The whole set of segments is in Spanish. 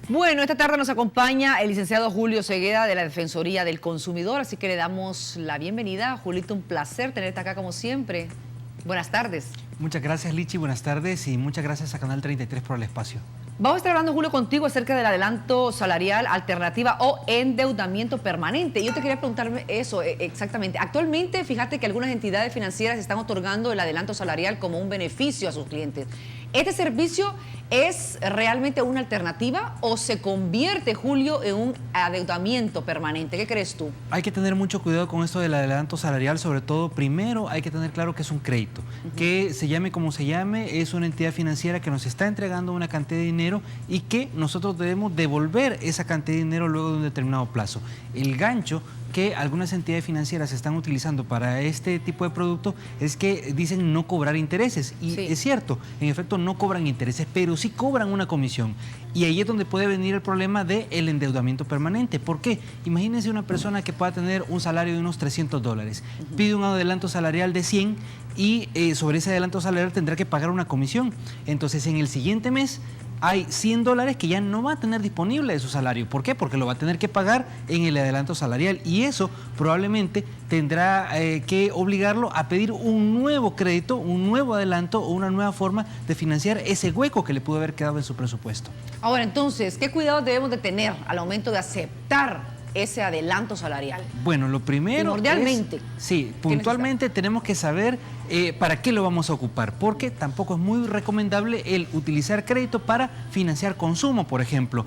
Bueno, esta tarde nos acompaña el licenciado Julio Cegueda de la Defensoría del Consumidor, así que le damos la bienvenida. Julito, un placer tenerte acá como siempre. Buenas tardes. Muchas gracias, Lichi, buenas tardes y muchas gracias a Canal 33 por el espacio. Vamos a estar hablando, Julio, contigo acerca del adelanto salarial, alternativa o endeudamiento permanente. Yo te quería preguntarme eso exactamente. Actualmente, fíjate que algunas entidades financieras están otorgando el adelanto salarial como un beneficio a sus clientes. ¿Este servicio es realmente una alternativa o se convierte, Julio, en un adeudamiento permanente? ¿Qué crees tú? Hay que tener mucho cuidado con esto del adelanto salarial, sobre todo, primero hay que tener claro que es un crédito, que se llame como se llame, es una entidad financiera que nos está entregando una cantidad de dinero y que nosotros debemos devolver esa cantidad de dinero luego de un determinado plazo. El gancho que algunas entidades financieras están utilizando para este tipo de producto es que dicen no cobrar intereses. Y sí, es cierto, en efecto no cobran intereses, pero sí cobran una comisión. Y ahí es donde puede venir el problema del endeudamiento permanente. ¿Por qué? Imagínense una persona que pueda tener un salario de unos $300, pide un adelanto salarial de 100 y sobre ese adelanto salarial tendrá que pagar una comisión. Entonces en el siguiente mes hay $100 que ya no va a tener disponible de su salario. ¿Por qué? Porque lo va a tener que pagar en el adelanto salarial y eso probablemente tendrá que obligarlo a pedir un nuevo crédito, un nuevo adelanto o una nueva forma de financiar ese hueco que le pudo haber quedado en su presupuesto. Ahora, entonces, ¿qué cuidados debemos de tener al momento de aceptar ese adelanto salarial? Bueno, lo primero primordialmente. Sí, puntualmente tenemos que saber para qué lo vamos a ocupar, porque tampoco es muy recomendable el utilizar crédito para financiar consumo, por ejemplo.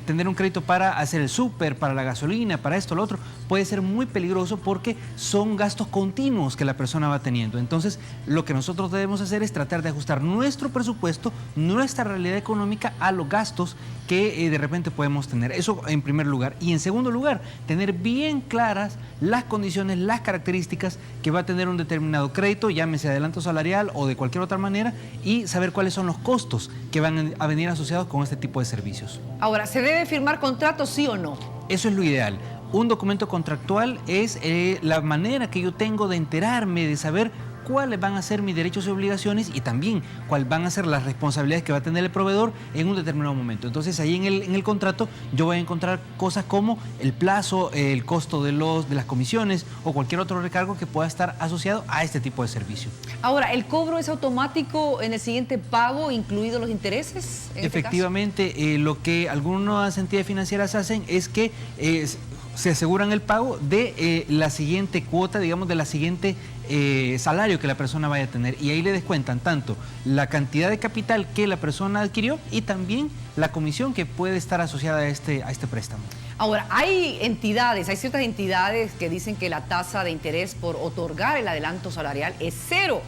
Tener un crédito para hacer el súper, para la gasolina, para esto, lo otro, puede ser muy peligroso porque son gastos continuos que la persona va teniendo. Entonces, lo que nosotros debemos hacer es tratar de ajustar nuestro presupuesto, nuestra realidad económica a los gastos que de repente podemos tener. Eso en primer lugar. Y en segundo lugar, tener bien claras las condiciones, las características que va a tener un determinado crédito, llámese adelanto salarial o de cualquier otra manera, y saber cuáles son los costos que van a venir asociados con este tipo de servicios. Ahora, ¿se debe firmar contrato, sí o no? Eso es lo ideal. Un documento contractual es la manera que yo tengo de enterarme, de saber cuáles van a ser mis derechos y obligaciones y también cuáles van a ser las responsabilidades que va a tener el proveedor en un determinado momento. Entonces ahí en el contrato yo voy a encontrar cosas como el plazo, el costo de las comisiones o cualquier otro recargo que pueda estar asociado a este tipo de servicio. Ahora, ¿el cobro es automático en el siguiente pago, incluidos los intereses? Efectivamente, lo que algunas entidades financieras hacen es que se aseguran el pago de la siguiente cuota, digamos, de la siguiente salario que la persona vaya a tener. Y ahí le descuentan tanto la cantidad de capital que la persona adquirió y también la comisión que puede estar asociada a este préstamo. Ahora, hay ciertas entidades que dicen que la tasa de interés por otorgar el adelanto salarial es 0.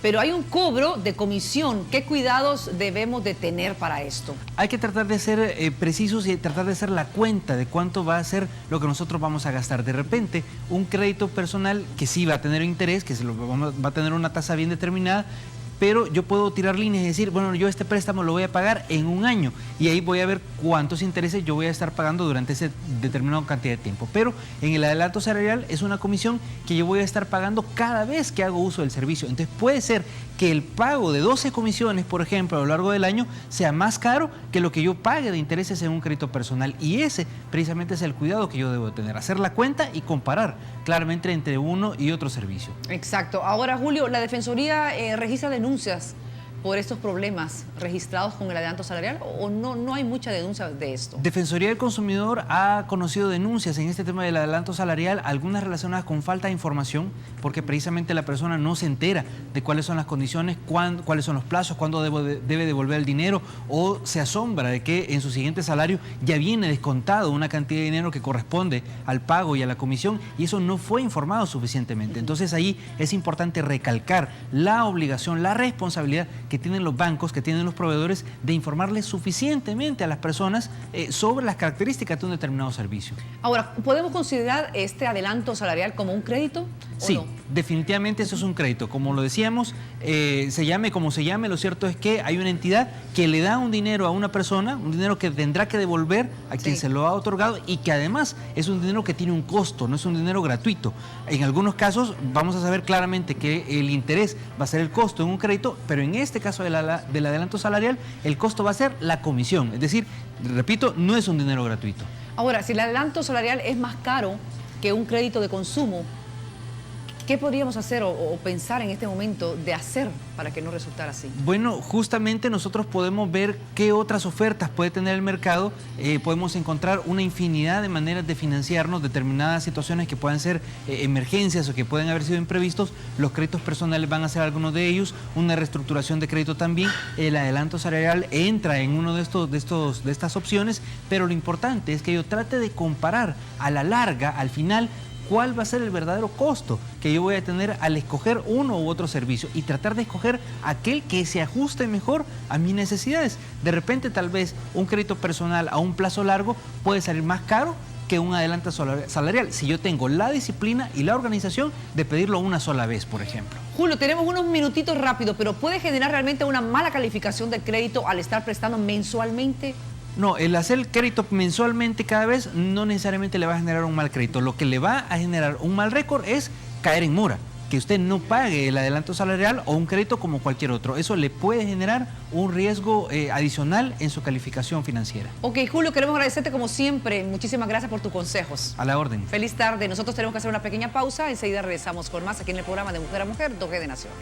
Pero hay un cobro de comisión. ¿Qué cuidados debemos de tener para esto? Hay que tratar de ser precisos y tratar de hacer la cuenta de cuánto va a ser lo que nosotros vamos a gastar. De repente, un crédito personal que sí va a tener interés, que va a tener una tasa bien determinada, pero yo puedo tirar líneas y decir, bueno, yo este préstamo lo voy a pagar en un año y ahí voy a ver cuántos intereses yo voy a estar pagando durante ese determinado cantidad de tiempo. Pero en el adelanto salarial es una comisión que yo voy a estar pagando cada vez que hago uso del servicio. Entonces puede ser que el pago de 12 comisiones, por ejemplo, a lo largo del año sea más caro que lo que yo pague de intereses en un crédito personal. Y ese precisamente es el cuidado que yo debo tener, hacer la cuenta y comparar claramente entre uno y otro servicio. Exacto. Ahora, Julio, la Defensoría registra denuncias por estos problemas registrados con el adelanto salarial o no hay mucha denuncia de esto? Defensoría del Consumidor ha conocido denuncias en este tema del adelanto salarial, algunas relacionadas con falta de información, porque precisamente la persona no se entera de cuáles son las condiciones, cuáles son los plazos, cuándo debe devolver el dinero, o se asombra de que en su siguiente salario ya viene descontado una cantidad de dinero que corresponde al pago y a la comisión, y eso no fue informado suficientemente. Entonces ahí es importante recalcar la obligación, la responsabilidad que tienen los bancos, que tienen los proveedores, de informarles suficientemente a las personas sobre las características de un determinado servicio. Ahora, ¿podemos considerar este adelanto salarial como un crédito? Sí, no? Definitivamente eso es un crédito. Como lo decíamos, se llame como se llame, lo cierto es que hay una entidad que le da un dinero a una persona, un dinero que tendrá que devolver a quien se lo ha otorgado y que además es un dinero que tiene un costo, no es un dinero gratuito. En algunos casos vamos a saber claramente que el interés va a ser el costo en un crédito, pero en este este caso del adelanto salarial, el costo va a ser la comisión. Es decir, repito, no es un dinero gratuito. Ahora, si el adelanto salarial es más caro que un crédito de consumo, ¿qué podríamos hacer o pensar en este momento de hacer para que no resultara así? Bueno, justamente nosotros podemos ver qué otras ofertas puede tener el mercado. Podemos encontrar una infinidad de maneras de financiarnos determinadas situaciones que puedan ser emergencias o que pueden haber sido imprevistos. Los créditos personales van a ser algunos de ellos, una reestructuración de crédito también. El adelanto salarial entra en uno de estas opciones, pero lo importante es que yo trate de comparar a la larga, al final, cuál va a ser el verdadero costo que yo voy a tener al escoger uno u otro servicio y tratar de escoger aquel que se ajuste mejor a mis necesidades. De repente, tal vez un crédito personal a un plazo largo puede salir más caro que un adelanto salarial, si yo tengo la disciplina y la organización de pedirlo una sola vez, por ejemplo. Julio, tenemos unos minutitos rápidos, pero ¿puede generar realmente una mala calificación de crédito al estar prestando mensualmente? No, el hacer crédito mensualmente cada vez no necesariamente le va a generar un mal crédito. Lo que le va a generar un mal récord es caer en mora, que usted no pague el adelanto salarial o un crédito como cualquier otro. Eso le puede generar un riesgo adicional en su calificación financiera. Ok, Julio, queremos agradecerte como siempre. Muchísimas gracias por tus consejos. A la orden. Feliz tarde. Nosotros tenemos que hacer una pequeña pausa. Enseguida regresamos con más aquí en el programa de Mujer a Mujer, 2G de Naciones.